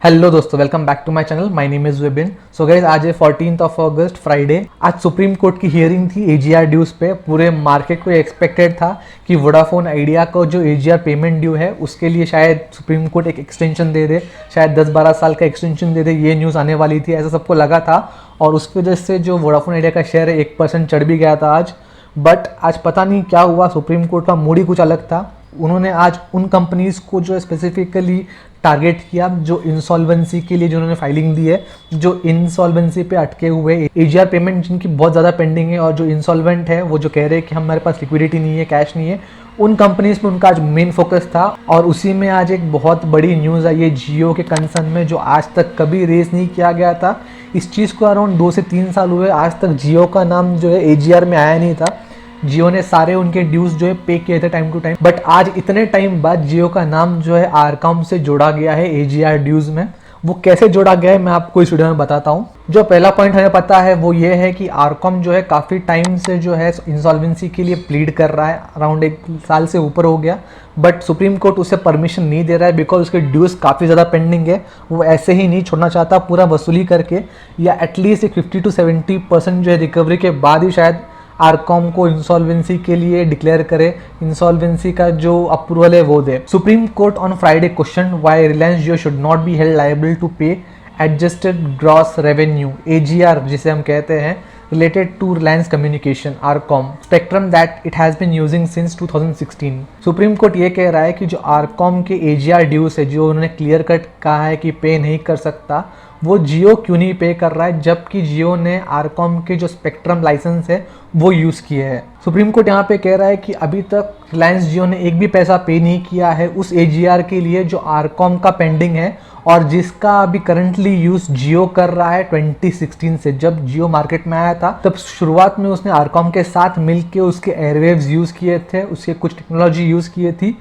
Hello दोस्तों, welcome back to my channel. My name is Vipin. So guys, आज है 14th of August, Friday. आज Supreme Court की hearing थी एजीआर ड्यूज पे। पूरे मार्केट को एक्सपेक्टेड था कि वोडाफोन आइडिया को जो एजीआर पेमेंट ड्यू है उसके लिए शायद सुप्रीम कोर्ट एक एक्सटेंशन दे दे, शायद 10-12 साल का एक्सटेंशन दे दे। ये न्यूज़ आने वाली थी, ऐसा सबको लगा था। और उसकी वजह से जो वोडाफोन आइडिया का शेयर है 1% चढ़ भी गया था आज। बट आज पता नहीं क्या हुआ, सुप्रीम कोर्ट का मूड ही कुछ अलग था। उन्होंने आज उन कंपनीज़ को जो स्पेसिफिकली टारगेट किया जो इंसॉल्वेंसी के लिए जिन्होंने फाइलिंग दी है, जो इंसॉल्वेंसी पे अटके हुए एजीआर पेमेंट जिनकी बहुत ज़्यादा पेंडिंग है, और जो इंसॉल्वेंट है वो जो कह रहे हैं कि हमारे पास लिक्विडिटी नहीं है, कैश नहीं है, उन कंपनीज पे उनका आज मेन फोकस था। और उसी में आज एक बहुत बड़ी न्यूज़ आई है जियो के कंसर्न में, जो आज तक कभी रेज नहीं किया गया था। इस चीज़ को अराउंड 2 से 3 साल हुए, आज तक जियो का नाम जो है एजीआर में आया नहीं था। जियो ने सारे उनके ड्यूज जो है पे किए थे टाइम टू टाइम, बट आज इतने टाइम बाद जियो का नाम जो है आरकॉम से जोड़ा गया है एजीआर ड्यूज में। वो कैसे जोड़ा गया है मैं आपको इस वीडियो में बताता हूँ। जो पहला पॉइंट हमें पता है वो ये है कि आरकॉम जो है काफ़ी टाइम से जो है इंसॉल्वेंसी के लिए प्लीड कर रहा है, अराउंड 1 साल से ऊपर हो गया। बट सुप्रीम कोर्ट उसे परमिशन नहीं दे रहा है बिकॉज उसके ड्यूज काफ़ी ज़्यादा पेंडिंग है। वो ऐसे ही नहीं छोड़ना चाहता, पूरा वसूली करके या एटलीस्ट 50 to 70% जो है रिकवरी के बाद ही शायद आरकॉम को इंसॉल्वेंसी के लिए डिक्लेयर करे, इंसॉल्वेंसी का जो अप्रूवल है वो दे। Supreme Court on Friday question why Reliance Jio should not be held liable to pay adjusted gross revenue AGR, जिसे हम कहते हैं, related to Reliance Communication Arcom spectrum that it has been using since 2016। Supreme court ये कह रहा है कि जो आरकॉम के एजीआर ड्यूज है, जो उन्होंने क्लियर कट कहा है कि पे नहीं कर सकता, वो जियो क्यों नहीं पे कर रहा है, जबकि जियो ने आरकॉम के जो स्पेक्ट्रम लाइसेंस है वो यूज़ किए हैं। सुप्रीम कोर्ट यहाँ पे कह रहा है कि अभी तक रिलायंस जियो ने एक भी पैसा पे नहीं किया है उस एजीआर के लिए जो आरकॉम का पेंडिंग है, और जिसका अभी करंटली यूज़ जियो कर रहा है 2016 से। जब जियो मार्केट में आया था तब शुरुआत में उसने आरकॉम के साथ मिलके उसके एयरवेव्स यूज़ किए थे, उसके कुछ टेक्नोलॉजी यूज़ किए थी।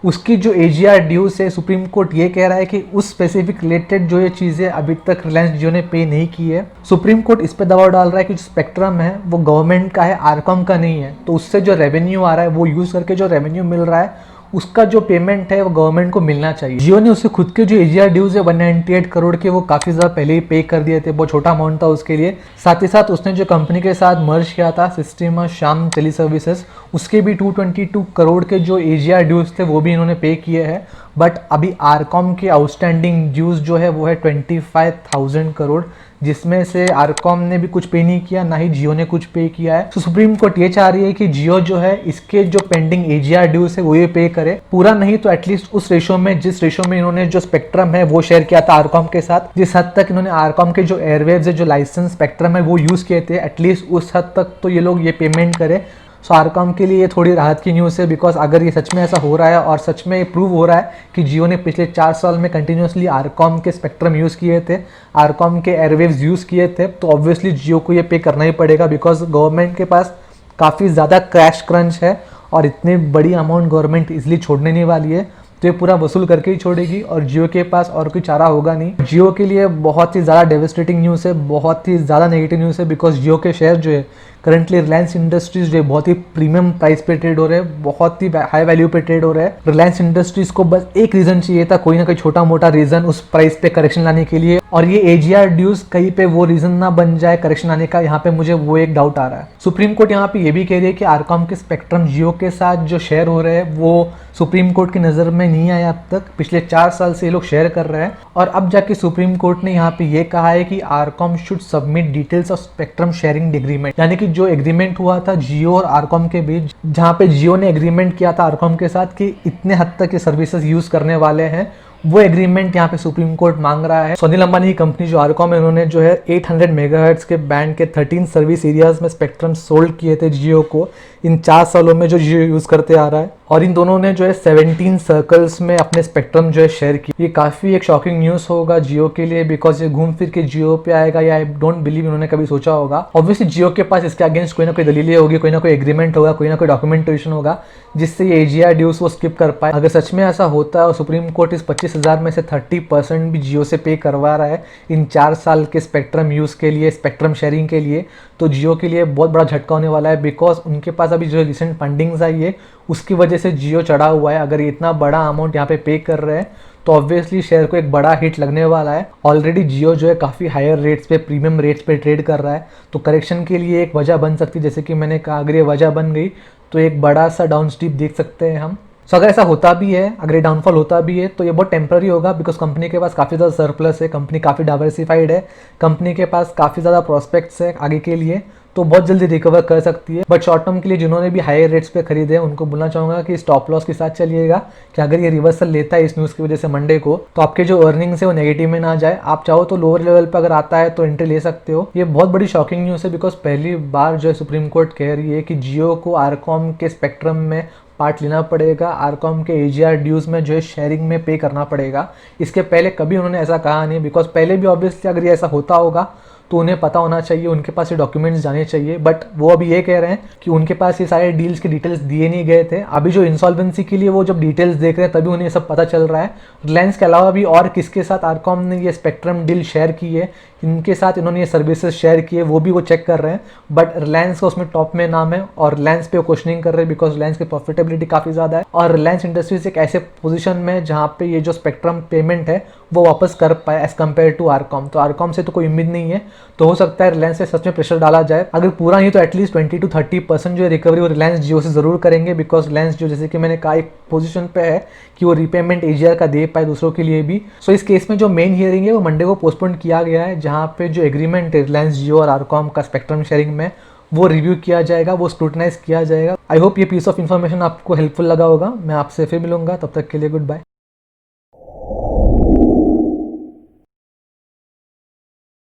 उसकी जो एजीआर ड्यूज है, सुप्रीम कोर्ट ये कह रहा है कि उस स्पेसिफिक रिलेटेड जो ये चीज़ें अभी तक रिलायंस जियो ने पे नहीं की है। सुप्रीम कोर्ट इस पे दबाव डाल रहा है कि जो स्पेक्ट्रम है वो गवर्नमेंट का है, आरकॉम का नहीं है। तो उससे जो रेवेन्यू आ रहा है वो यूज़ करके जो रेवेन्यू मिल रहा है उसका जो पेमेंट है वो गवर्नमेंट को मिलना चाहिए। जियो ने उससे खुद के जो एजीआर ड्यूज है 198 करोड़ के, वो काफ़ी ज़्यादा पहले ही पे कर दिए थे, बहुत छोटा अमाउंट था उसके लिए। साथ ही साथ उसने जो कंपनी के साथ मर्ज किया था सिस्टम शाम टेली सर्विसेज, उसके भी 222 करोड़ के जो एजीआर ड्यूज थे वो भी इन्होंने पे किए हैं। बट अभी आरकॉम के आउटस्टैंडिंग ड्यूज जो है वो है 25,000 करोड़, जिसमें से आरकॉम ने भी कुछ पे नहीं किया, ना ही जियो ने कुछ पे किया है। तो सुप्रीम कोर्ट ये चाह रही है कि जियो जो है इसके जो पेंडिंग एजीआर ड्यूज है वो ये पे करे, पूरा नहीं तो एटलीस्ट उस रेशो में जिस रेशो में इन्होंने जो स्पेक्ट्रम है वो शेयर किया था आरकॉम के साथ, जिस हद तक इन्होंने आरकॉम के जो एयरवेव्स है, जो लाइसेंस स्पेक्ट्रम है वो यूज़ किए थे, एटलीस्ट उस हद तक तो ये लोग ये पेमेंट करे। सो आरकॉम के लिए ये थोड़ी राहत की न्यूज़ है, बिकॉज अगर ये सच में ऐसा हो रहा है और सच में प्रूव हो रहा है कि जियो ने पिछले 4 साल में कंटिन्यूसली आरकॉम के स्पेक्ट्रम यूज़ किए थे, आरकॉम के एयरवेव्स यूज़ किए थे, तो ऑब्वियसली जियो को ये पे करना ही पड़ेगा, बिकॉज गवर्नमेंट के पास काफ़ी ज़्यादा कैश क्रंच है और इतनी बड़ी अमाउंट गवर्नमेंट इजली छोड़ने नहीं वाली है। तो ये पूरा वसूल करके ही छोड़ेगी और जियो के पास और कोई चारा होगा नहीं। जियो के लिए बहुत ही ज़्यादा डेविस्टेटिंग न्यूज़ है, बहुत ही ज़्यादा नेगेटिव न्यूज़ है, बिकॉज जियो के शेयर जो है करंटली रिलायंस इंडस्ट्रीज जो है बहुत ही प्रीमियम प्राइस पे ट्रेड हो रहे हैं, बहुत ही हाई वैल्यू पे ट्रेड हो रहा है। रिलायंस इंडस्ट्रीज को बस एक रीज़न चाहिए था, कोई ना कोई छोटा मोटा रीज़न उस प्राइस पे करेक्शन लाने के लिए, और ये एजीआर ड्यूज कहीं पे वो रीज़न ना बन जाए करेक्शन आने का। यहाँ पे मुझे वो एक डाउट आ रहा है। सुप्रीम कोर्ट यहाँ पे ये भी कह रही है कि आरकॉम के स्पेक्ट्रम जियो के साथ जो शेयर हो रहे हैं वो सुप्रीम कोर्ट की नज़र में नहीं आया अब तक, पिछले 4 साल से ये लोग शेयर कर रहे हैं। और अब जाके सुप्रीम कोर्ट ने यहाँ पे ये कहा है कि RCom should submit details of spectrum sharing agreement, यानी कि जो एग्रीमेंट हुआ था जियो और आरकॉम के बीच, जहाँ पे जियो ने एग्रीमेंट किया था आरकॉम के साथ कि इतने हद तक ये सर्विसेज यूज़ करने वाले हैं, वो एग्रीमेंट यहाँ पे सुप्रीम कोर्ट मांग रहा है। अनिल अंबानी की कंपनी जो आरकॉम है, उन्होंने जो है 800 मेगाहर्ट्ज के बैंड के 13 सर्विस एरियाज में स्पेक्ट्रम सोल्ड किए थे जियो को इन 4 सालों में जो जियो यूज़ करते आ रहा है, और इन दोनों ने जो है 17 सर्कल्स में अपने स्पेक्ट्रम जो है शेयर की। ये काफ़ी एक शॉकिंग न्यूज़ होगा जियो के लिए, बिकॉज ये घूम फिर के जियो पे आएगा, या आई डोंट बिलीव इन्होंने कभी सोचा होगा। ऑब्वियसली जियो के पास इसके अगेंस्ट कोई ना कोई दलीलें होगी, कोई ना कोई एग्रीमेंट होगा, कोई ना कोई डॉक्यूमेंटेशन होगा जिससे ये एजीआर ड्यूज वो स्किप कर पाए। अगर सच में ऐसा होता है और सुप्रीम कोर्ट इस 25,000 में से 30% भी जियो से पे करवा रहा है इन 4 साल के स्पेक्ट्रम यूज़ के लिए, स्पेक्ट्रम शेयरिंग के लिए, तो जियो के लिए बहुत बड़ा झटका होने वाला है, बिकॉज उनके पास अभी जो रिसेंट फंडिंग्स आई है उसकी वजह से जियो चढ़ा हुआ है। अगर ये इतना बड़ा अमाउंट यहाँ पे कर रहे हैं तो ऑब्वियसली शेयर को एक बड़ा हिट लगने वाला है। ऑलरेडी जियो जो है काफ़ी हायर रेट्स पे, प्रीमियम रेट्स पे ट्रेड कर रहा है, तो करेक्शन के लिए एक वजह बन सकती है। जैसे कि मैंने कहा, अगर ये वजह बन गई तो एक बड़ा सा डाउन स्टीप देख सकते हैं हम। सो अगर ऐसा होता भी है, अगर ये डाउनफॉल होता भी है तो ये बहुत टेम्पररी होगा, बिकॉज कंपनी के पास काफ़ी ज़्यादा सरप्लस है, कंपनी काफ़ी डाइवर्सिफाइड है, कंपनी के पास काफ़ी ज़्यादा प्रॉस्पेक्ट्स है आगे के लिए, तो बहुत जल्दी रिकवर कर सकती है। बट शॉर्ट टर्म के लिए जिन्होंने भी हायर रेट्स पे खरीदे हैं उनको बोलना चाहूँगा कि स्टॉप लॉस के साथ चलिएगा, कि अगर ये रिवर्सल लेता है इस न्यूज़ की वजह से मंडे को, तो आपके जो अर्निंग्स है वो नेगेटिव में ना जाए। आप चाहो तो लोअर लेवल पर अगर आता है तो एंट्री ले सकते हो। ये बहुत बड़ी शॉकिंग न्यूज़ है, बिकॉज पहली बार जो है सुप्रीम कोर्ट कह रही है कि जियो को आरकॉम के स्पेक्ट्रम में पार्ट लेना पड़ेगा, आरकॉम के एजीआर ड्यूज में जो है शेयरिंग में पे करना पड़ेगा। इसके पहले कभी उन्होंने ऐसा कहा नहीं, बिकॉज पहले भी ऑब्वियसली अगर ये ऐसा होता होगा तो उन्हें पता होना चाहिए, उनके पास ये डॉक्यूमेंट्स जाने चाहिए। बट वो अभी ये कह रहे हैं कि उनके पास ये सारे डील्स के डिटेल्स दिए नहीं गए थे। अभी जो इंसॉल्वेंसी के लिए वो जब डिटेल्स देख रहे हैं तभी उन्हें ये सब पता चल रहा है। रिलायंस के अलावा भी और किसके साथ आरकॉम ने ये स्पेक्ट्रम डील शेयर की है, इनके साथ इन्होंने ये सर्विसेज शेयर की है, वो भी वो चेक कर रहे हैं। बट रिलायंस का उसमें टॉप में नाम है और रिलायंस पे वो क्वेश्चनिंग कर रहे हैं, बिकॉज रिलायंस की प्रॉफिटेबिलिटी काफ़ी ज़्यादा है और रिलायंस इंडस्ट्रीज एक ऐसे पोजीशन में है जहाँ पे ये जो स्पेक्ट्रम पेमेंट है वो वापस कर पाए एज कम्पेयर टू आरकॉम। तो आरकॉम से तो कोई उम्मीद नहीं है, तो हो सकता है रिलायंस से सच में प्रेशर डाला जाए। अगर पूरा नहीं तो एटलीस्ट 20 to 30% जो है रिकवरी वो रिलायंस जियो से ज़रूर करेंगे, बिकॉज रिलायंस जियो जैसे कि मैंने कहा एक पोजीशन पे है कि वो रीपेमेंट एजीआर का दे पाए दूसरों के लिए भी। सो इस केस में जो मेन हियरिंग है वो मंडे को पोस्टपोन किया गया है, जहाँ पे जो एग्रीमेंट है रिलायंस जियो और आरकॉम का स्पेक्ट्रम शेयरिंग में वो रिव्यू किया जाएगा, वो स्क्रूटनाइज किया जाएगा। आई होप ये पीस ऑफ इन्फॉर्मेशन आपको हेल्पफुल लगा होगा। मैं आपसे फिर मिलूंगा, तब तक के लिए गुड बाय।